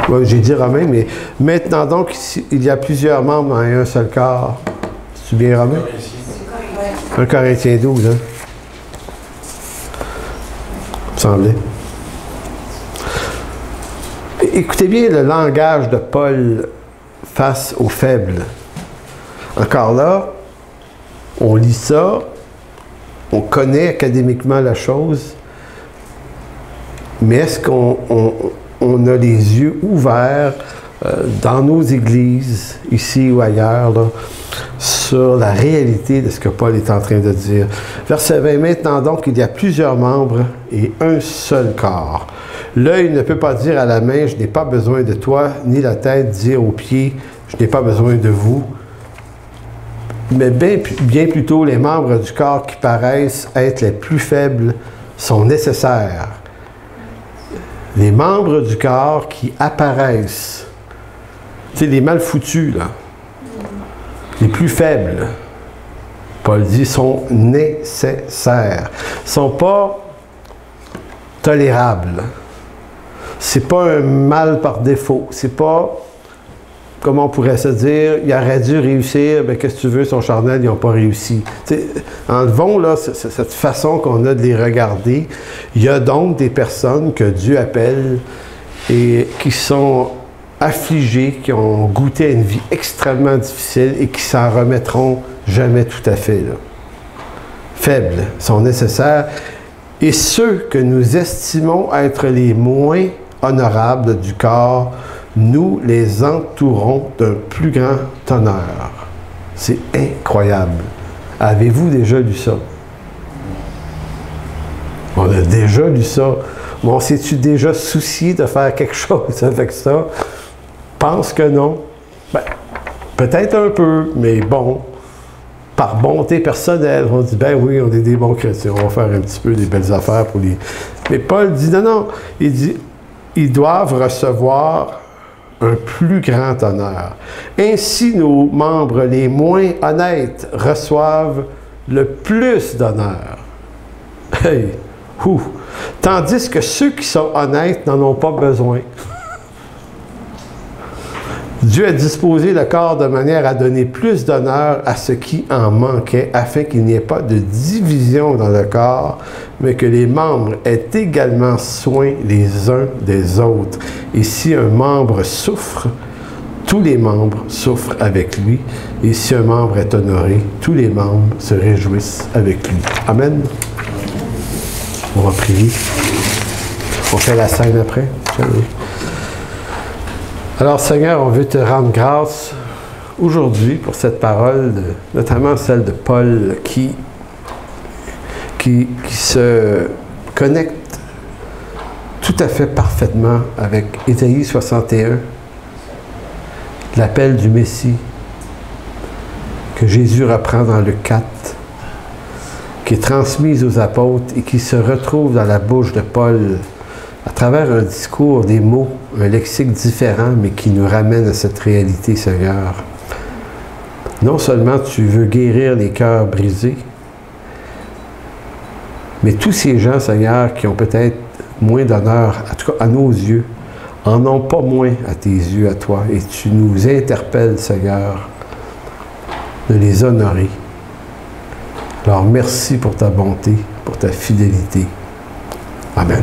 Oui, j'ai dit Romain, mais maintenant donc, il y a plusieurs membres dans un seul corps. C'est-tu bien Romain? Un Corinthien 12, hein? Il me semblait. Écoutez bien le langage de Paul face aux faibles. Encore là, on lit ça, on connaît académiquement la chose, mais est-ce qu'on a les yeux ouverts dans nos églises, ici ou ailleurs, là, sur la réalité de ce que Paul est en train de dire? Verset 20, maintenant donc, il y a plusieurs membres et un seul corps. L'œil ne peut pas dire à la main: je n'ai pas besoin de toi, ni la tête dire aux pieds: je n'ai pas besoin de vous. Mais bien plutôt, les membres du corps qui paraissent être les plus faibles sont nécessaires. Les membres du corps qui apparaissent, tu sais, les mal foutus, là, les plus faibles, Paul dit, sont nécessaires. Ils ne sont pas tolérables. C'est pas un mal par défaut. C'est pas, comment on pourrait se dire, il aurait dû réussir, mais qu'est-ce que tu veux, son charnel, ils n'ont pas réussi. T'sais, enlevons là, cette façon qu'on a de les regarder. Il y a donc des personnes que Dieu appelle et qui sont affligées, qui ont goûté à une vie extrêmement difficile et qui s'en remettront jamais tout à fait. Là. Faibles, sont nécessaires. Et ceux que nous estimons être les moins honorables du corps, nous les entourons d'un plus grand honneur. C'est incroyable. Avez-vous déjà lu ça? On a déjà lu ça. Mais on s'est-tu déjà soucié de faire quelque chose avec ça? Pense que non. Ben, peut-être un peu, mais bon, par bonté personnelle, on dit, ben oui, on est des bons chrétiens, on va faire un petit peu des belles affaires pour les... Mais Paul dit, non, il dit, ils doivent recevoir un plus grand honneur. Ainsi, nos membres les moins honnêtes reçoivent le plus d'honneur. Hey! Tandis que ceux qui sont honnêtes n'en ont pas besoin. Dieu a disposé le corps de manière à donner plus d'honneur à ce qui en manquait, afin qu'il n'y ait pas de division dans le corps, mais que les membres aient également soin les uns des autres. Et si un membre souffre, tous les membres souffrent avec lui. Et si un membre est honoré, tous les membres se réjouissent avec lui. Amen. On va prier. On fait la scène après. Alors, Seigneur, on veut te rendre grâce aujourd'hui pour cette parole, notamment celle de Paul qui se connecte tout à fait parfaitement avec Ésaïe 61, l'appel du Messie que Jésus reprend dans Luc 4, qui est transmise aux apôtres et qui se retrouve dans la bouche de Paul à travers un discours, des mots, un lexique différent, mais qui nous ramène à cette réalité, Seigneur. Non seulement tu veux guérir les cœurs brisés, mais tous ces gens, Seigneur, qui ont peut-être moins d'honneur, en tout cas à nos yeux, en ont pas moins à tes yeux, à toi. Et tu nous interpelles, Seigneur, de les honorer. Alors merci pour ta bonté, pour ta fidélité. Amen.